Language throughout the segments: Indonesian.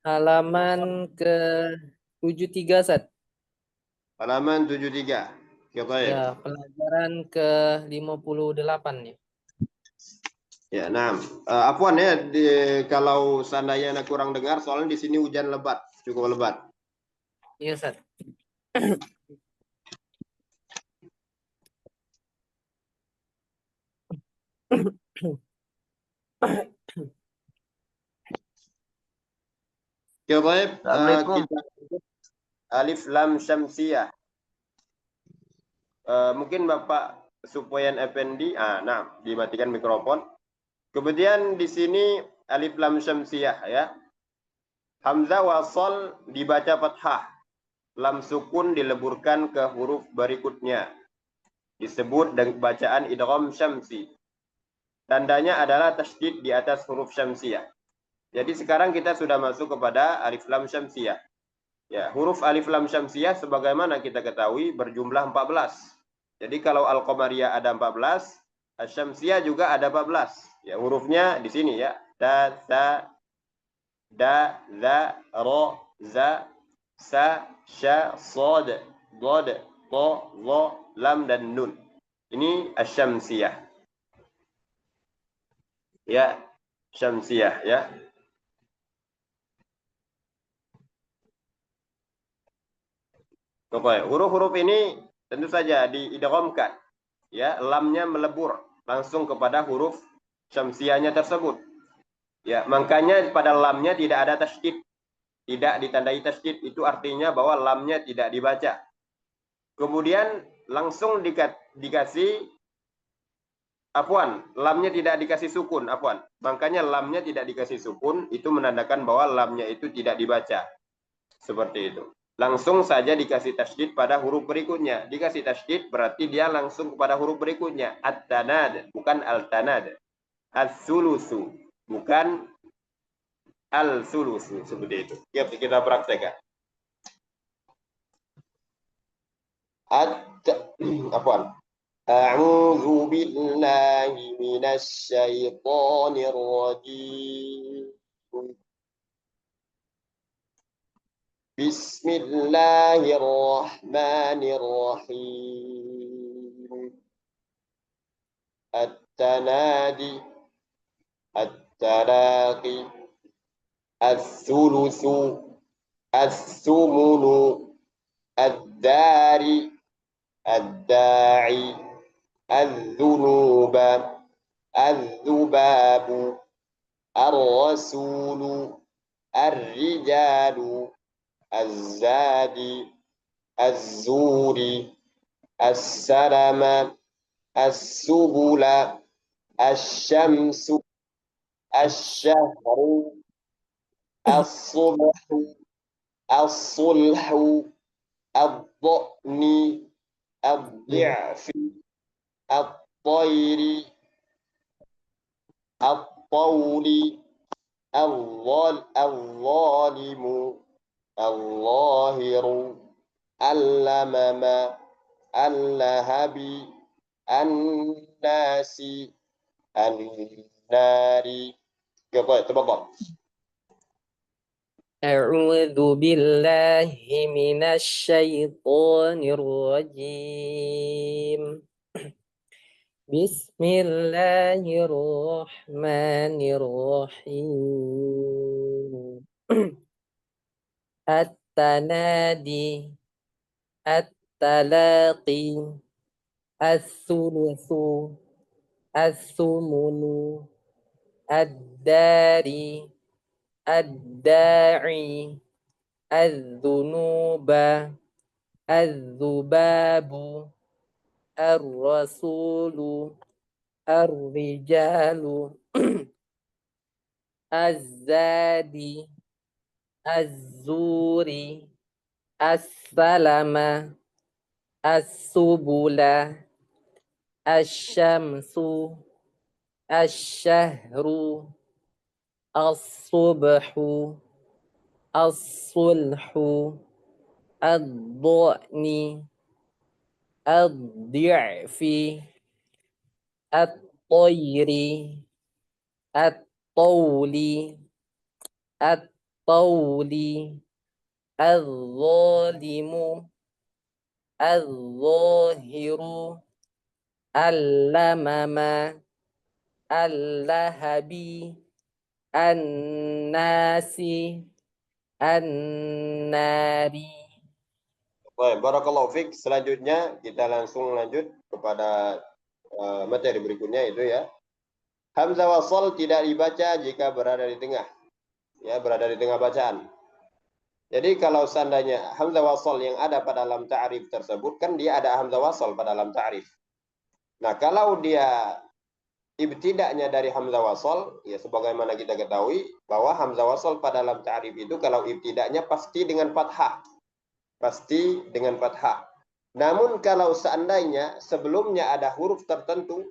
Halaman ke 73, Sat. Halaman 73. Ya, baik. Ya, pelajaran ke 58 ya. Ya, nah, Afwan ya, kalau seandainya Anda kurang dengar, soalnya di sini hujan lebat, cukup lebat. Iya, Sat. Ya, baik. Assalamualaikum. Kita Alif Lam Syamsiyah. Mungkin Bapak Supoyan Effendi, nah, dimatikan mikrofon. Kemudian di sini Alif Lam Syamsiyah ya. Hamzah wasal dibaca fathah. Lam sukun dileburkan ke huruf berikutnya. Disebut dengan bacaan idgham syamsi. Tandanya adalah tasydid di atas huruf syamsiyah. Jadi sekarang kita sudah masuk kepada alif lam syamsiyah. Ya, huruf alif lam syamsiyah sebagaimana kita ketahui berjumlah 14. Jadi kalau al-qamariyah ada 14, asy-syamsiyah juga ada 14. Ya, hurufnya di sini ya. Da, sa, da, za, ro, za, sa, sya, sod, dod, to, lo, lam, dan nun. Ini asy-syamsiyah. Ya, syamsiyah ya. Oke, huruf-huruf ini tentu saja diidghamkan. Ya, lamnya melebur langsung kepada huruf syamsiyahnya tersebut. Ya, makanya pada lamnya tidak ada tasydid, tidak ditandai tasydid, itu artinya bahwa lamnya tidak dibaca. Kemudian langsung dikasih afwan, lamnya tidak dikasih sukun, afwan. Makanya lamnya tidak dikasih sukun, itu menandakan bahwa lamnya itu tidak dibaca. Seperti itu. Langsung saja dikasih tasydid pada huruf berikutnya. Dikasih tasydid berarti dia langsung kepada huruf berikutnya. At-tanad, bukan al-tanad. As-sulusu, bukan al-sulusu. Seperti itu. Kita praktekkan. Apaan? A'udzu billahi minasy syaithanir rajim. Bismillahirrahmanirrahim. At-tanadi, at-talaqi, as-sulusu, as-sumunu, ad-dari, ad-da'i, az-zunuba, az-zubabu, ar-rasulu, ar-rijalu, az-zadi, az-zuri, as-salama, as-subula, asy-syamsu, asy-syahru, as-subhu, as-sulhu, ad-dha'ni, ad-dhi'fi, ad-tayri, ad-tawli, al-zalimu, al-zahiru, al-lamama, al-lahabi, an-nasi, an-nari. Tafadhal. A'udzu billahi minasy syaithanir rajim. Bismillahirrahmanirrahim. At-tanadi, at-talaqi, as-sulusu, as-sumunu, ad-dari, ad-da'i, az-zunuba, az-zubabu, ar-rasulu, ar-rijalu, az-zadi, az-zuri, as-salama, as-subula, asy-syamsu, asy-syahru, as-subhu, as-sulhu, ad-dha'ni, ad-dhi'fi, at-tayri, at-tawli, at qawli al-zalimu al-zahiru al-lamama al-lahabi an-nasi an-nari. Baik, barakallahu fiik. Selanjutnya kita langsung lanjut kepada materi berikutnya itu ya. Hamzah wasal tidak dibaca jika berada di tengah. Ya, berada di tengah bacaan. Jadi kalau seandainya hamzah wasal yang ada pada dalam ta'rif tersebut, kan dia ada hamzah wasal pada dalam ta'rif. Nah, kalau dia ibtida'nya dari hamzah wasal, ya sebagaimana kita ketahui bahwa hamzah wasal pada dalam ta'rif itu kalau ibtida'nya pasti dengan fathah. Pasti dengan fathah. Namun kalau seandainya sebelumnya ada huruf tertentu,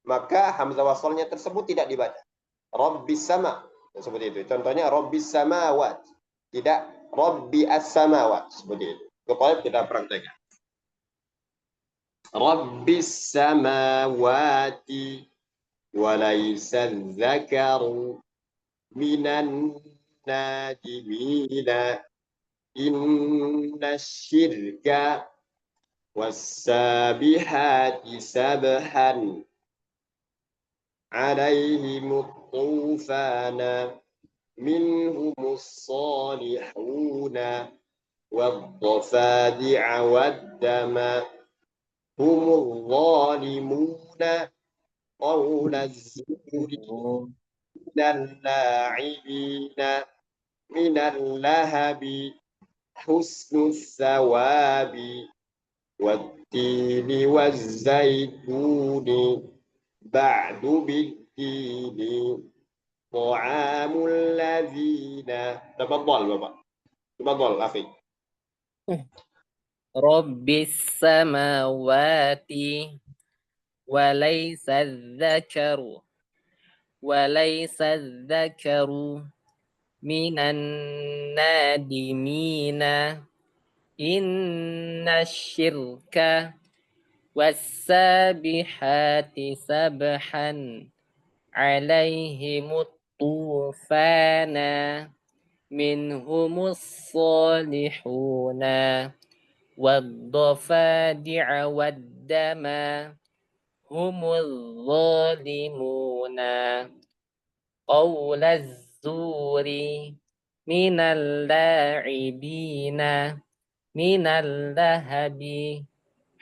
maka hamzah wasalnya tersebut tidak dibaca. Rabbis sama, seperti itu. Contohnya Rabbis samawat, tidak Rabbi as-samawat, seperti itu. Kemudian kita praktekkan. Rabbis samawati walaysa dzakaru minan najimina inna syirka wassabihati sabhan alaihimut tufana minhumus salihuna waddafadi'a waddama humul zalimuna qawla zuri minal la'ibina minal lahabi husnus sawabi wattini wazzaituni ba'du biddini ta'amul ladzina. Tafadhal Bapak. Tafadhal akhi. Rabbis samawati walaysa dzakaru minan nadimina inna syirka wassabihati sabhan alaihimut tufana minhumus salihuna waddafadi'a waddama humul zalimuna qawla zuri minal la'ibina minal lahabi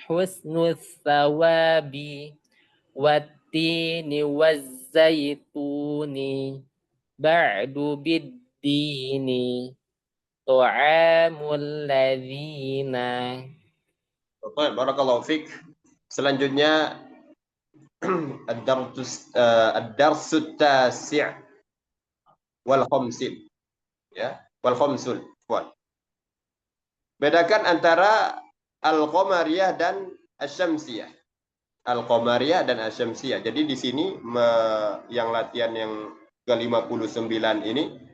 husnus sawabi wattini wazzaituni ba'du biddini ta'amul ladzina. Baik, barakallahu fiik. Selanjutnya ad-darsut tasi' wal khamsin. Ya, wal khamsul. Bedakan antara al-qamariyah dan asy-syamsiyah. Al-qamariyah dan asy-syamsiyah. Jadi di sini yang latihan yang ke-59 ini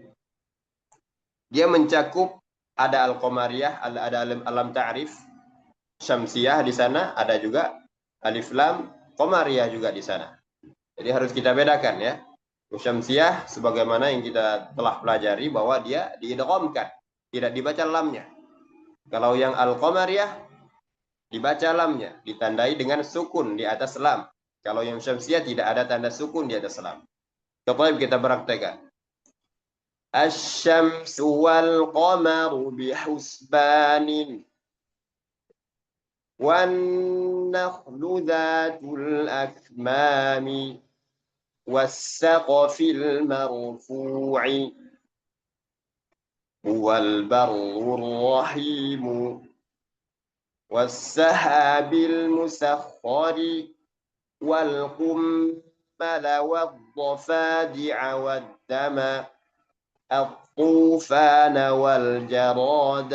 dia mencakup ada al-qamariyah, ada alam ta'rif, syamsiyah di sana, ada juga alif lam qamariyah juga di sana. Jadi harus kita bedakan ya. Syamsiyah sebagaimana yang kita telah pelajari bahwa dia diidghamkan, tidak dibaca lamnya. Kalau yang al-qamariyah dibaca lamnya, ditandai dengan sukun di atas lam. Kalau yang syamsiyah tidak ada tanda sukun di atas lam. Coba kita praktekkan. Asy-syamsu wal qamaru bihusbanin wan nakhlu dzatul akmami was-saqfil marfu'i wal barrur rahimu was-sahabil musakhkhari wal qummala wad-dhafadi'a wad-dama الطوفان والجراد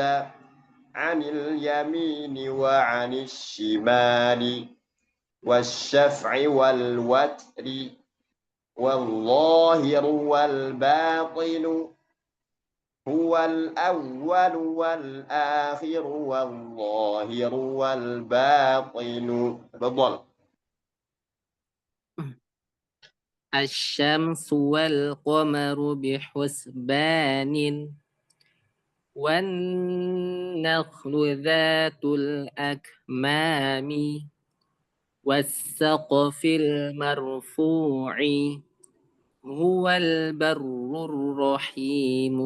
عن اليمين وعن الشمال والشفع والوتر والظاهر والباطن هو الأول والآخر والظاهر والباطن. تفضل. Asy-syamsu wal qamaru bihusbanin والنخل ذات الأكمام والسقف المرفوع هو البر الرحيم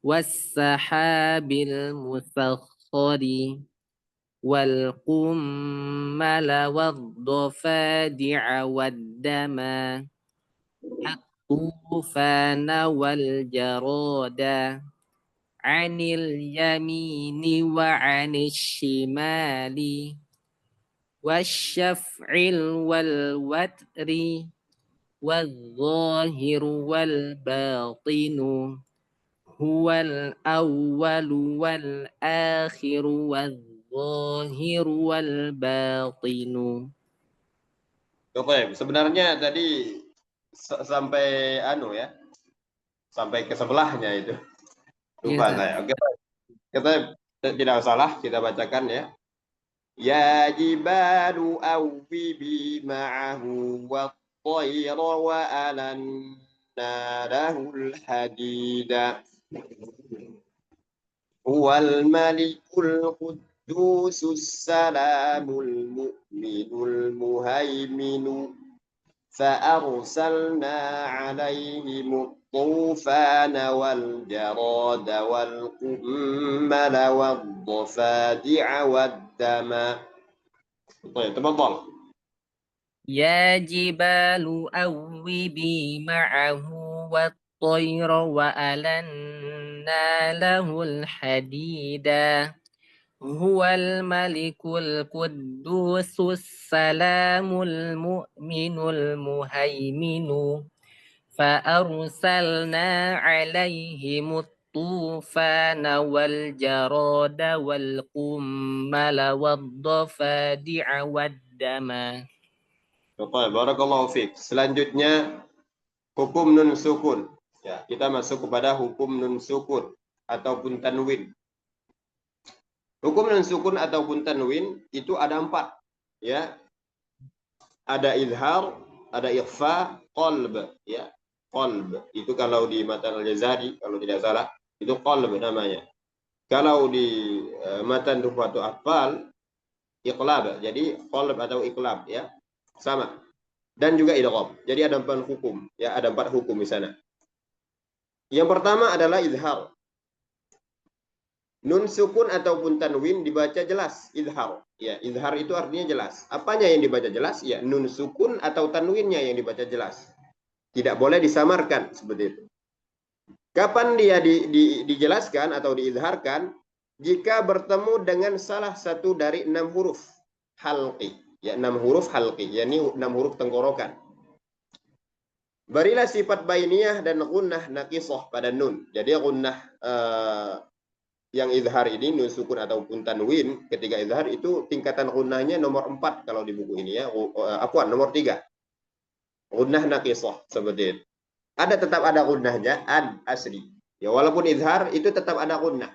والسحاب المسخر والقمل والضفادع والدم الطوفان والجراد عن اليمين وعن الشمال والشفع والوتر والظاهر والباطن هو الأول والآخر والظاهر والباطن. Oke, sebenarnya tadi sampai anu ya, sampai ke sebelahnya itu. Lupa saya. Oke, kita tidak salah, kita bacakan ya. Ya jibalu awwibi ma'ahu wat-tayra wa alanna lahul hadida. Huwal malikul qudusus salamul mu'minul muhaiminu فأرسلنا عليهم الطوفان والجراد والقمل والضفادع والدم. طيب تفضل. يا جبال أوبي معه والطير وألنا له الحديد هو الملك القدوس السلام المؤمن المهيمن فأرسلنا عليهم الطوفان والجراد والقمل والضفادع والدم. Baik, barakallahu fiik. Selanjutnya hukum nun sukun. Ya, kita masuk kepada hukum nun sukun ataupun tanwin. Hukum nun sukun ataupun tanwin itu ada 4, ya. Ada izhar, ada ikhfa, qalb, ya. Qalb itu kalau di matan al-Jazari kalau tidak salah itu qalb namanya. Kalau di matan Tuhfatul Atfal iqlab, jadi qalb atau iqlab, ya. Sama. Dan juga idgham. Jadi ada 4 hukum, ya, ada 4 hukum di sana. Yang pertama adalah izhar. Nun sukun ataupun tanwin dibaca jelas, izhar. Ya, izhar itu artinya jelas. Apanya yang dibaca jelas? Ya, nun sukun atau tanwinnya yang dibaca jelas. Tidak boleh disamarkan seperti itu. Kapan dia dijelaskan atau diizharkan? Jika bertemu dengan salah satu dari 6 huruf halqi. Ya, 6 huruf halqi, yakni 6 huruf tenggorokan. Berilah sifat bainiyah dan gunnah naqisah pada nun. Jadi gunnah yang izhar ini, nun sukun ataupun tanwin, ketika izhar itu tingkatan gunnahnya nomor 4 kalau di buku ini, ya. Afwan, nomor 3. Gunnah naqisah seperti itu. Tetap ada gunnahnya, an asli. Ya, walaupun izhar itu tetap ada gunnah.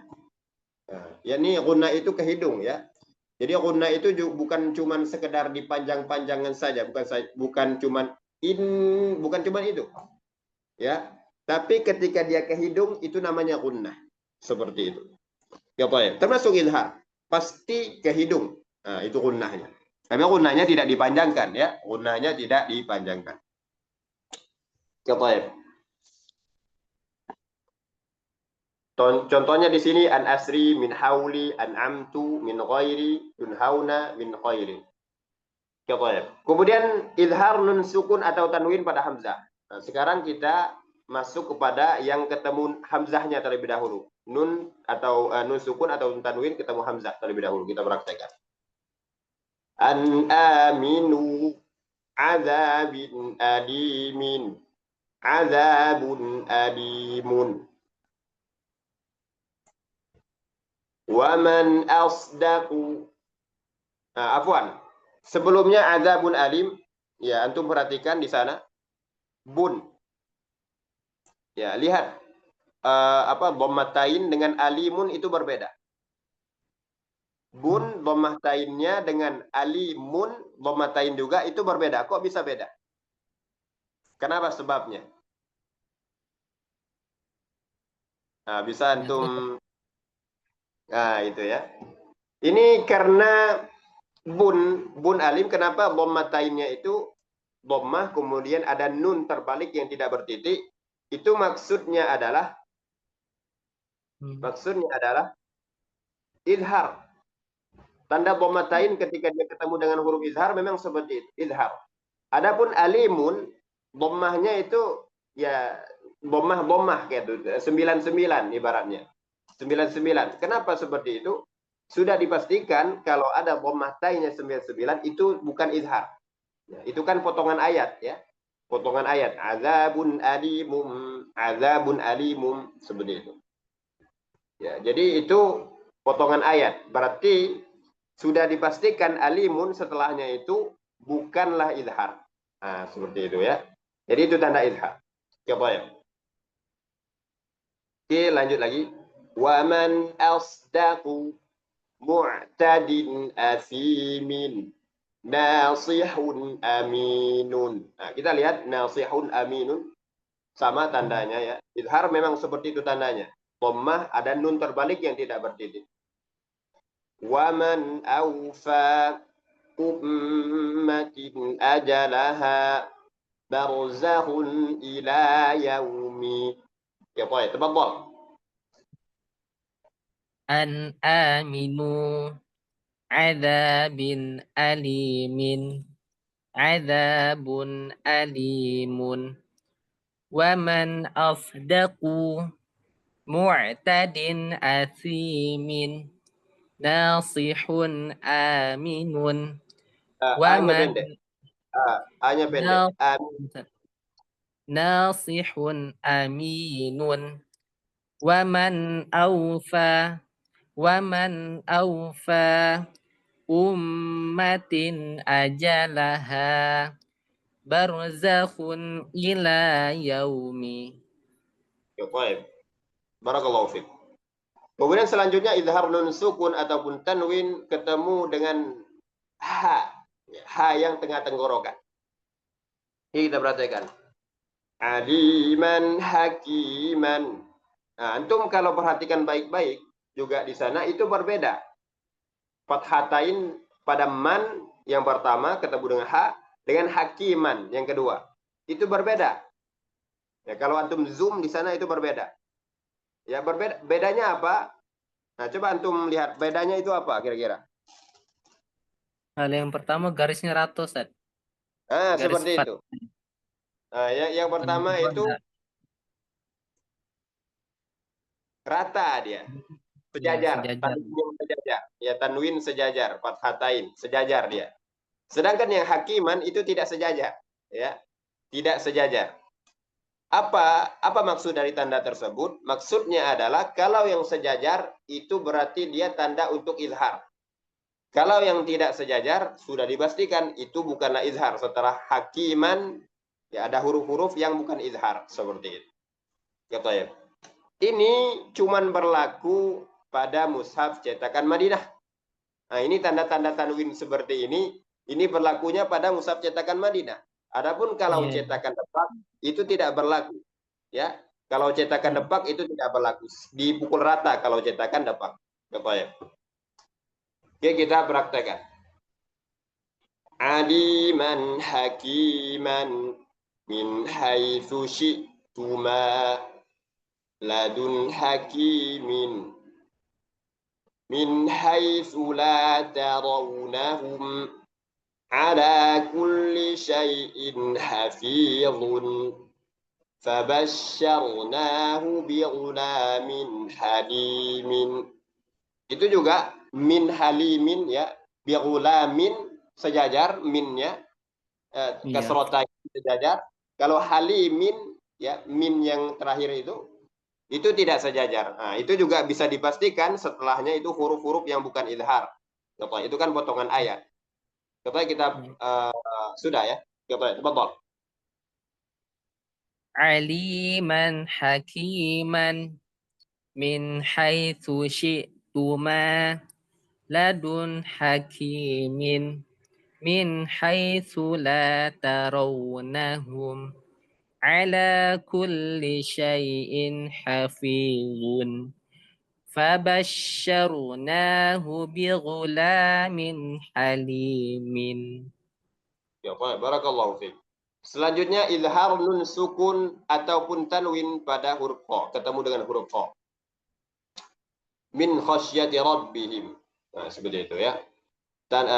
Nah, yakni gunnah itu ke hidung, ya. Jadi gunnah itu bukan cuman sekedar dipanjang-panjangan saja, bukan cuman itu. Ya. Tapi ketika dia ke hidung itu namanya gunnah. Seperti itu. Ya, baik. Termasuk izhar. Pasti ke hidung. Nah, itu gunnahnya. Tapi gunnahnya tidak dipanjangkan, ya. Gunnahnya tidak dipanjangkan. Ya, baik. Contohnya di sini an asri min hauli an amtu min ghairi tunhauna min khairi. Kemudian izhar nun sukun atau tanwin pada hamzah. Nah, sekarang kita masuk kepada yang ketemu hamzahnya terlebih dahulu. Nun atau nun sukun atau tanwin ketemu hamzah terlebih dahulu. Kita praktekkan. An aminu azabin alimin. Azabun alimun. Waman asdaqu. Nah, afwan. Sebelumnya azabun alim, ya, antum perhatikan di sana bun. Ya, lihat dhammatain dengan alimun itu berbeda. Bun dhammatainnya dengan alimun dhammatain juga itu berbeda. Kok bisa beda? Kenapa sebabnya? Nah, bisa antum. Nah, itu ya. Ini karena bun alim, kenapa dhammatainnya itu dhammah kemudian ada nun terbalik yang tidak bertitik? Itu maksudnya adalah izhar. Tanda dhammatain ketika dia ketemu dengan huruf izhar memang seperti itu, izhar. Adapun alimun, dhammahnya itu ya dhammah gitu, 99 ibaratnya. 99. Kenapa seperti itu? Sudah dipastikan kalau ada dhammatainnya 99 itu bukan izhar. Ya, itu kan potongan ayat ya. Potongan ayat. Azabun alimum seperti itu. Ya, jadi itu potongan ayat. Berarti sudah dipastikan alimun setelahnya itu bukanlah izhar. Nah, seperti itu ya. Jadi itu tanda izhar. Coba ya. Oke, lanjut lagi. Wa man asdaqu mu'tadin asimin nasihun aminun. Nah, kita lihat nasihun aminun sama tandanya ya. Izhar memang seperti itu tandanya. Dhammah ada nun terbalik yang tidak bertitik. Wa man awfa ummatin ajalaha barzahun ila yaumi. Ya, baik, tafadhal. An aminu azabin alimin azabun alimun wa man asdaqu mu'tadin asimin nasihun aminun wa A-nya man pendek. A-nya pendek. Amin. nasihun aminun wa man awfa ummatin ajalaha barzakhun ila yaumi. Ya, baik. Barakallahu fiik. Kemudian selanjutnya izhar nun sukun ataupun tanwin ketemu dengan ha. Ha yang tengah tenggorokan. Ini kita perhatikan. Aliman hakiman. Nah, antum kalau perhatikan baik-baik juga di sana itu berbeda. Fathatain pada man yang pertama ketemu dengan ha, dengan hakiman yang kedua. Itu berbeda. Ya, kalau antum zoom di sana itu berbeda. Ya, berbeda. Bedanya apa? Nah, coba antum lihat bedanya itu apa kira-kira? Hal yang pertama garisnya rata, Ustaz. Nah, Garis seperti fat. itu. Nah, yang Yang pertama kedua itu rata dia, ya sejajar, sejajar. tanwin sejajar. Ya, tanwin sejajar, fathatain, sejajar dia. Sedangkan yang hakiman itu tidak sejajar, ya. Tidak sejajar. Apa maksud dari tanda tersebut? Maksudnya adalah kalau yang sejajar itu berarti dia tanda untuk izhar. Kalau yang tidak sejajar sudah dipastikan itu bukanlah izhar. Setelah hakiman ya ada huruf-huruf yang bukan izhar seperti itu. Ya, ini cuman berlaku pada mushaf cetakan Madinah. Nah, ini tanda-tanda tanwin seperti ini berlakunya pada mushaf cetakan Madinah. Adapun kalau Iya. cetakan Depak itu tidak berlaku, ya. Kalau cetakan Depak itu tidak berlaku, dipukul rata kalau cetakan Depak. Ya. Oke, kita praktekkan. Aliman hakiman min haitsu syi'tuma ladun hakimin min haitsu la tarawnahum ala kulli syai'in hafizun fabasyarnahu bighulamin halimin. Itu juga min halimin ya, bighulamin sejajar minnya Iya. kasrota sejajar. Kalau halimin ya min yang terakhir itu tidak sejajar. Nah, itu juga bisa dipastikan setelahnya itu huruf-huruf yang bukan izhar. Itu kan potongan ayat. Coba kita sudah ya. Coba, betul. Aliman hakiman min haitsu syi'tuma ladun hakimin min haitsu la tarawnahum على كل شيء حفيظ فبشرناه بغلام حليم. Ya, barakallahu fiik. Selanjutnya izhar nun sukun ataupun tanwin pada huruf qa, ketemu dengan huruf qa. Min khasyati rabbihim. Nah, seperti itu ya. Dan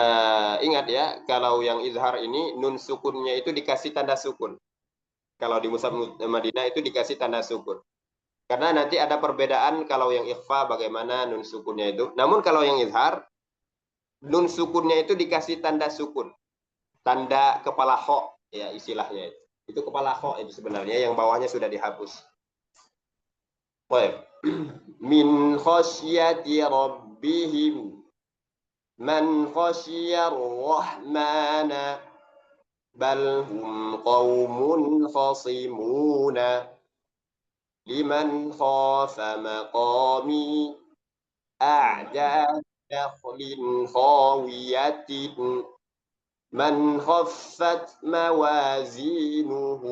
ingat ya, kalau yang izhar ini nun sukunnya itu dikasih tanda sukun. Kalau di Mushaf Madinah itu dikasih tanda sukun. Karena nanti ada perbedaan kalau yang ikhfa bagaimana nun sukunnya itu. Namun kalau yang izhar, nun sukunnya itu dikasih tanda sukun. Tanda kepala ho, ya istilahnya itu. Itu kepala ho itu sebenarnya yang bawahnya sudah dihapus. Baik. Min khasyati rabbihim. Man khasyar rahmana. Bal hum qawmun khasimuna. Liman khafa maqami. A'jad nakhlin khawiyatin. من خفت موازينه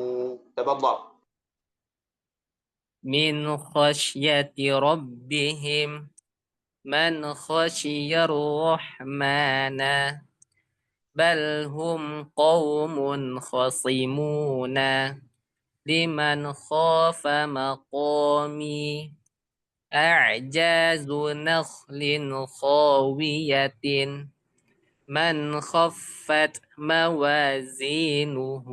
تفضل. من خشية ربهم من خشي الرحمن بل هم قوم خصمون لمن خاف مقامي أعجاز نخل خاوية من خفت موازينه.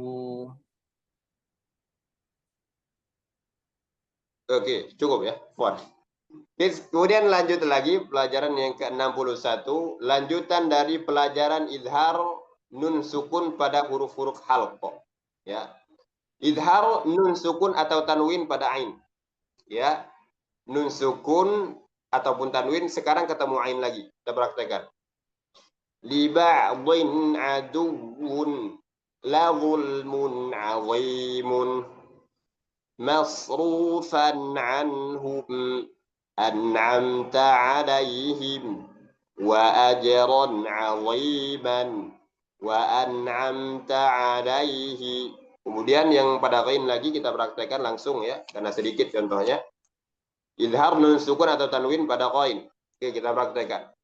Oke, cukup ya. Fuad. Kemudian lanjut lagi pelajaran yang ke-61, lanjutan dari pelajaran izhar nun sukun pada huruf-huruf halqa. Ya. Izhar nun sukun atau tanwin pada ain. Ya. Nun sukun ataupun tanwin sekarang ketemu ain lagi. Kita praktekkan. Li ba'dhin aduwwun la zulmun 'azimun. مصروفا عنهم أنعمت عليهم وأجرا عظيما وأنعمت عليه. Kemudian yang pada kain lagi kita praktekkan langsung ya, karena sedikit contohnya. Izhar nun sukun atau tanwin pada kain. Oke, kita praktekkan.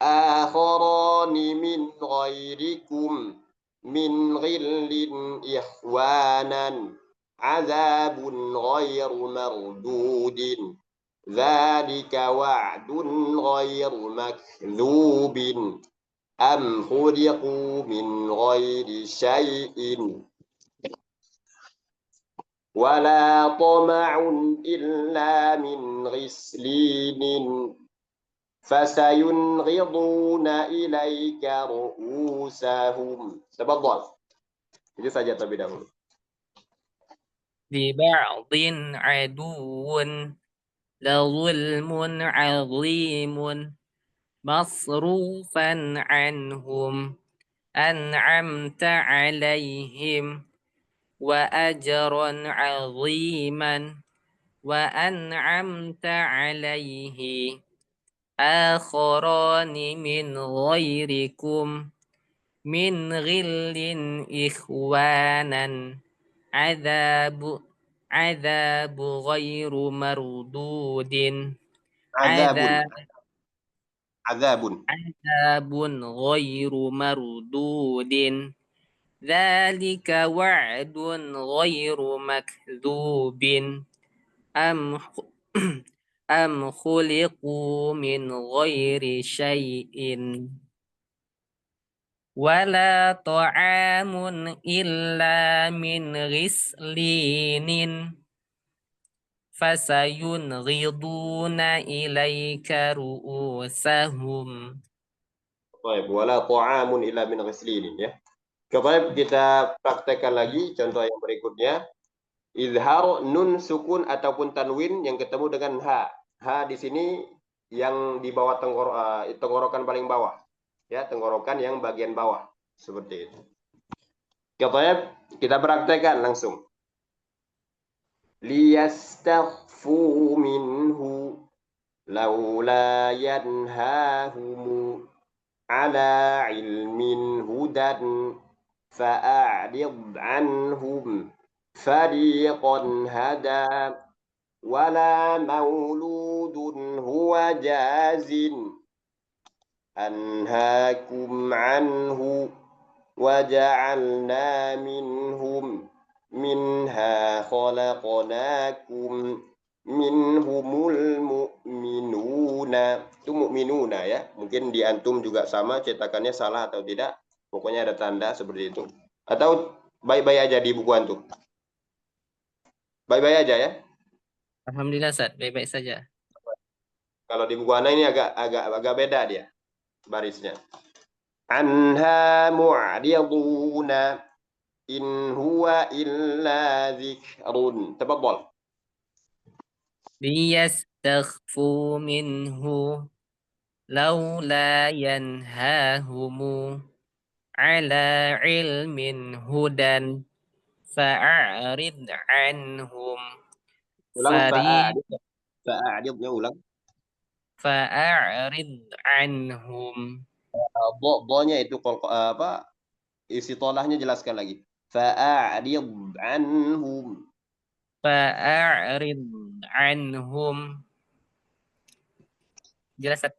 Akharani min ghairikum min ghillin ikhwanan عذاب غير مردود ذلك وعد غير مكذوب أم خلقوا من غير شيء ولا طمع إلا من غسلين فسينغضون إليك رؤوسهم. تفضل. Itu saja terlebih dahulu. لبعض عدو لظلم عظيم مصروفا عنهم أنعمت عليهم وأجرا عظيما وأنعمت عليه آخران من غيركم من غل إخوانا عذاب غير مردود عذاب غير مردود ذلك وعد غير مكذوب أم خلقوا من غير شيء ولا طعام إلا من غسلين فسينغضون إليك رؤوسهم. Baik, wala ta'amun illa min ghislinin ya. Baik, kita praktekkan lagi contoh yang berikutnya. Izhar nun sukun ataupun tanwin yang ketemu dengan ha. Ha di sini yang di bawah tenggorokan paling bawah. Ya, tenggorokan yang bagian bawah. Seperti itu. Baik, kita praktekkan langsung. Liyastaghfu minhu laula yanhahumu ala ilmin hudan fa'a'rid anhum fariqan hada wala mauludun huwa jazin anhaakum anhu waja'alna minha khalaqnakum minhumul mu'minuna. Itu mu'minuna ya. Mungkin di antum juga sama cetakannya salah atau tidak. Pokoknya ada tanda seperti itu. Atau baik-baik aja di buku antum. Baik-baik aja ya. Alhamdulillah Ustaz, baik-baik saja. Kalau di buku ana ini agak beda dia barisnya. Anha mu'riduna in huwa illa dzikrun. Tafadhal. Liyastakhfu minhu laula yanhahumu ala ilmin hudan fa'arid anhum Ulang fari fa'adidnya ulang. fa'arid anhum Bo-nya itu apa? Isi tolahnya jelaskan lagi. Fa'adid anhum. fa'arid anhum. Jelas Ustaz?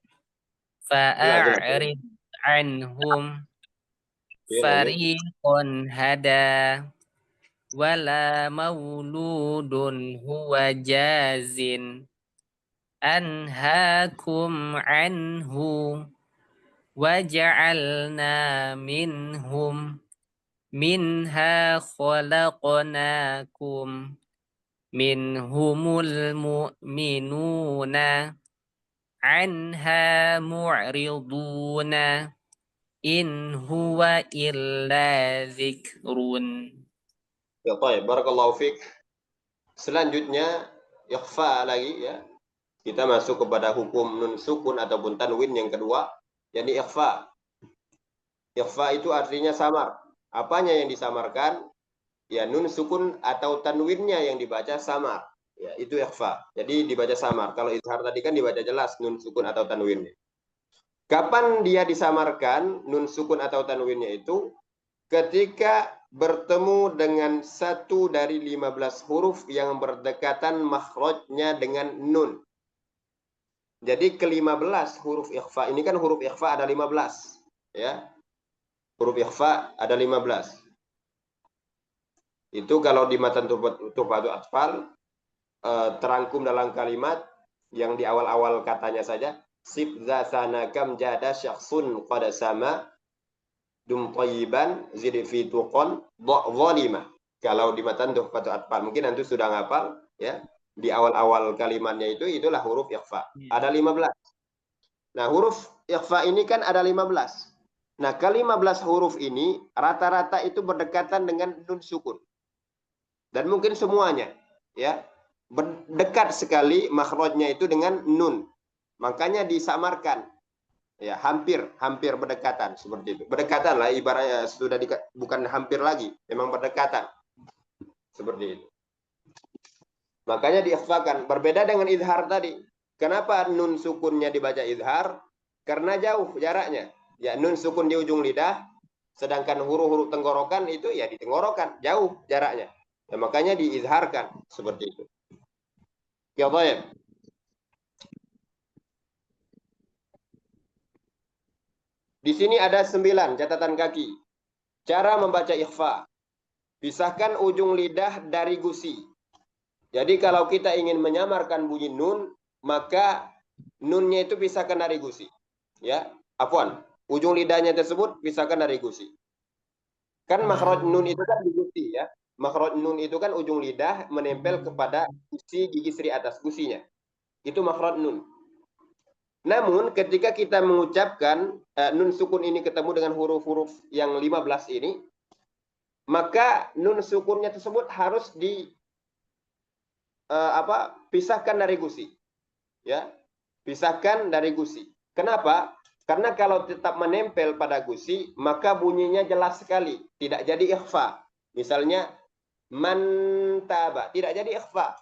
Jelas. Fa'arid anhum Ini. fariqun hada wala mauludun huwa jazin anhaakum anhu waja'alna minha khalaqnakum minhumul mu'minuna anha mu'riduna in huwa illa dzikrun. Ya, baik. Barakallahu fiik. Selanjutnya ikhfa lagi ya. Kita masuk kepada hukum nun sukun ataupun tanwin yang kedua, yakni ikhfa. Ikhfa itu artinya samar. Apanya yang disamarkan? Ya nun sukun atau tanwinnya yang dibaca samar. Ya, itu ikhfa. Jadi dibaca samar. Kalau izhar tadi kan dibaca jelas nun sukun atau tanwinnya. Kapan dia disamarkan nun sukun atau tanwinnya itu? Ketika bertemu dengan satu dari 15 huruf yang berdekatan makhrajnya dengan nun. Jadi ke-15 huruf ikhfa ini kan huruf ikhfa ada 15 ya. Huruf ikhfa ada 15. Itu kalau di matan Tuhfatul Atfal terangkum dalam kalimat yang di awal-awal katanya saja sib za sanakam jada syakhsun qad sama dum thayyiban zid fi tuqan dhalimah. Kalau di matan Tuhfatul Atfal mungkin antum sudah ngapal ya. Di awal-awal kalimatnya itulah huruf ikhfa. Ada 15. Nah, huruf ikhfa ini kan ada 15. Nah, ke-15 huruf ini rata-rata itu berdekatan dengan nun sukun. Dan mungkin semuanya ya berdekat sekali makhrajnya itu dengan nun. Makanya disamarkan. Ya, hampir berdekatan seperti itu. Berdekatan lah ibaratnya sudah bukan hampir lagi, memang berdekatan. Seperti itu. Makanya diikhfakan. Berbeda dengan izhar tadi. Kenapa nun sukunnya dibaca izhar? Karena jauh jaraknya. Ya, nun sukun di ujung lidah, sedangkan huruf-huruf tenggorokan itu ya di tenggorokan, jauh jaraknya. Ya, makanya diizharkan seperti itu. Ya, baik. Di sini ada 9 catatan kaki. Cara membaca ikhfa. Pisahkan ujung lidah dari gusi. Jadi kalau kita ingin menyamarkan bunyi nun, maka nunnya itu pisahkan dari gusi. Ya, afwan. Ujung lidahnya tersebut pisahkan dari gusi. Kan makhraj nun itu kan di gusi ya. Makhraj nun itu kan ujung lidah menempel kepada gusi gigi seri atas gusinya. Itu makhraj nun. Namun ketika kita mengucapkan nun sukun ini ketemu dengan huruf-huruf yang 15 ini, maka nun sukunnya tersebut harus pisahkan dari gusi. Ya. Pisahkan dari gusi. Kenapa? Karena kalau tetap menempel pada gusi, maka bunyinya jelas sekali, tidak jadi ikhfa. Misalnya mantaba, tidak jadi ikhfa.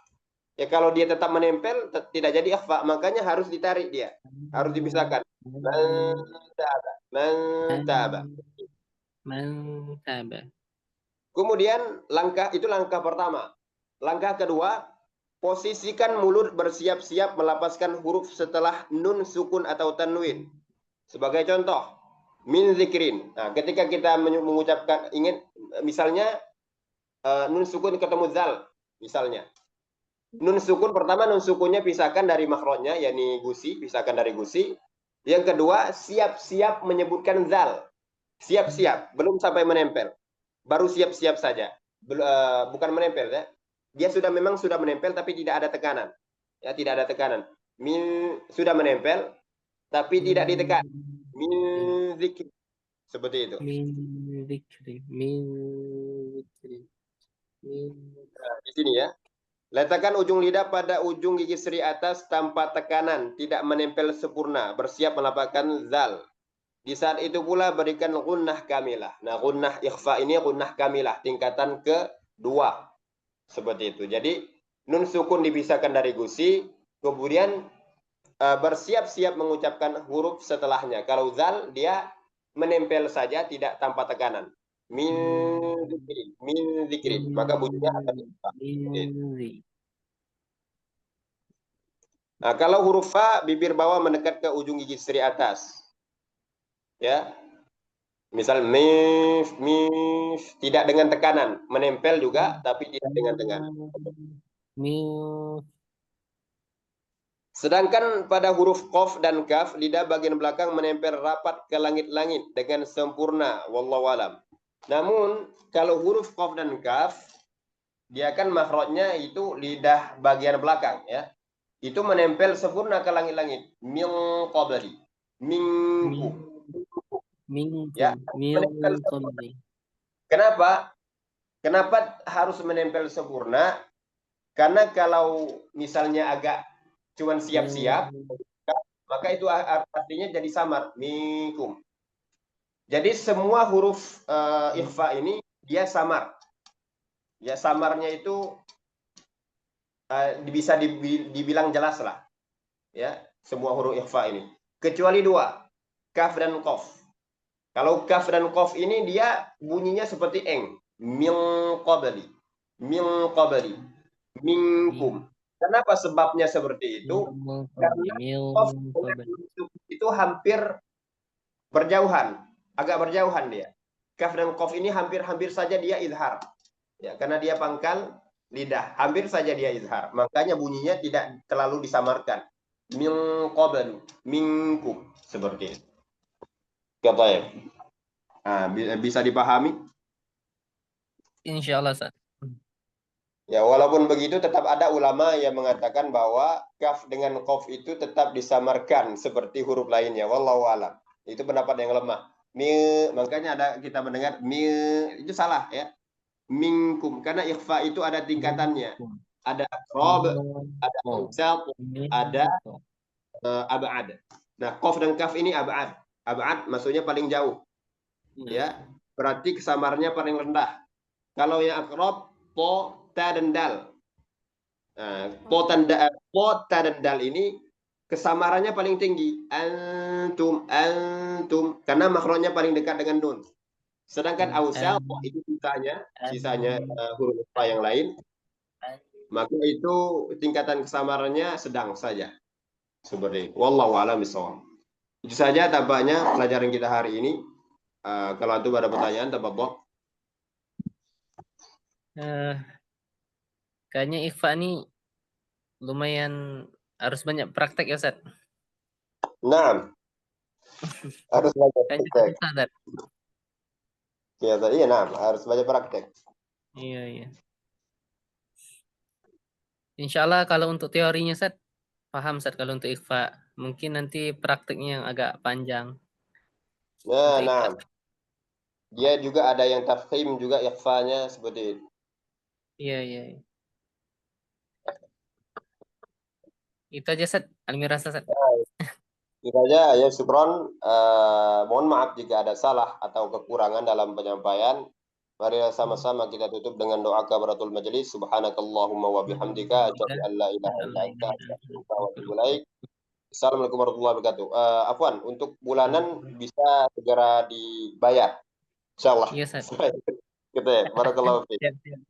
Ya kalau dia tetap menempel, tidak jadi ikhfa, makanya harus ditarik dia. Harus dipisahkan. Mantaba. Man taba. Kemudian langkah pertama. Langkah kedua, posisikan mulut bersiap-siap melapaskan huruf setelah nun sukun atau tanwin. Sebagai contoh, min zikrin. Nah, ketika kita mengucapkan misalnya nun sukun ketemu zal, misalnya. Nun sukun pertama, nun sukunnya pisahkan dari makhrajnya, yakni gusi, pisahkan dari gusi. Yang kedua, siap-siap menyebutkan zal. Siap-siap, belum sampai menempel. Baru siap-siap saja. Bukan menempel ya. Dia memang sudah menempel tapi tidak ada tekanan. Ya, tidak ada tekanan. Sudah menempel tapi tidak ditekan. Min zikri. Seperti itu. Min zikri. Min zikri. Min. Nah, di sini ya. Letakkan ujung lidah pada ujung gigi seri atas tanpa tekanan, tidak menempel sempurna, bersiap melapangkan zal. Di saat itu pula berikan gunnah kamilah. Nah, gunnah ikhfa ini gunnah kamilah, tingkatan kedua. Seperti itu. Jadi, nun sukun dipisahkan dari gusi, kemudian bersiap-siap mengucapkan huruf setelahnya. Kalau zal, dia menempel saja, tidak tanpa tekanan. Min zikrin, min zikrin. Maka bunyinya akan ikhfa. Nah, kalau huruf fa, bibir bawah mendekat ke ujung gigi seri atas. Ya, misal mif, mif, tidak dengan tekanan, menempel juga, tapi tidak dengan tekanan. Mif. Sedangkan pada huruf qaf dan kaf, lidah bagian belakang menempel rapat ke langit-langit dengan sempurna. Wallahu alam. Namun, kalau huruf qaf dan kaf, dia kan makhrajnya itu lidah bagian belakang, ya. Itu menempel sempurna ke langit-langit. Min qabli. Mingku. Ya, menempel sempurna. Kenapa? Kenapa harus menempel sempurna? Karena kalau misalnya agak cuman siap-siap, maka itu artinya jadi samar. Minkum. Jadi semua huruf ikhfa ini dia samar. Ya, samarnya itu bisa dibilang jelas lah. Ya, semua huruf ikhfa ini. Kecuali dua, kaf dan qaf. Kalau kaf dan qaf ini dia bunyinya seperti eng. Min qabli. Min qabli. Minkum. Kenapa sebabnya seperti itu? Karena qaf itu hampir berjauhan, agak berjauhan dia. Kaf dan qaf ini hampir-hampir saja dia izhar. Ya, karena dia pangkal lidah, hampir saja dia izhar. Makanya bunyinya tidak terlalu disamarkan. Min qablu, minkum, seperti itu. Kata ya. Nah, bisa dipahami? Insya Allah, Ustaz. Ya, walaupun begitu tetap ada ulama yang mengatakan bahwa kaf dengan qaf itu tetap disamarkan seperti huruf lainnya. Wallahu alam. Itu pendapat yang lemah. Makanya ada kita mendengar itu salah ya. Minkum, karena ikhfa itu ada tingkatannya. Ada rob, ada awsat, ada ab'ad. Nah, qaf dan kaf ini ab'ad. Ab'ad maksudnya paling jauh. Ya, berarti kesamarnya paling rendah. Kalau yang akrab, po, ta dan dal. Nah, po, ta dan dal ini kesamarannya paling tinggi. Antum, antum. Karena makhrajnya paling dekat dengan nun. Sedangkan ausal itu sisanya huruf yang lain. Maka itu tingkatan kesamarannya sedang saja. Seperti itu. Wallahu a'lam bishawab. Itu saja tampaknya pelajaran kita hari ini. Kalau itu ada pertanyaan, tafadhol. Kayaknya ikhfa ini lumayan harus banyak praktek ya, Ustaz. Nah, harus banyak praktek. Ya, iya, nah, harus banyak praktek. Iya, iya. Insya Allah kalau untuk teorinya, Ustaz, paham, Ustaz, kalau untuk ikhfa. Mungkin nanti prakteknya yang agak panjang. Nah. Dia juga ada yang tafkhim juga ikhfanya seperti itu. Iya, iya. Itu aja, Ustaz. Almirah, Ustaz. Itu aja ya, syukron. Mohon maaf jika ada salah atau kekurangan dalam penyampaian. Mari sama-sama kita tutup dengan doa kafaratul majelis. Subhanakallahumma wa bihamdika asyhadu an la ilaha illa anta astaghfiruka wa atubu ilaik. Assalamualaikum warahmatullahi wabarakatuh. Afwan, untuk bulanan bisa segera dibayar. Insyaallah. Iya, Ustaz. Gitu ya. Barakallahu fiik. Siap siap.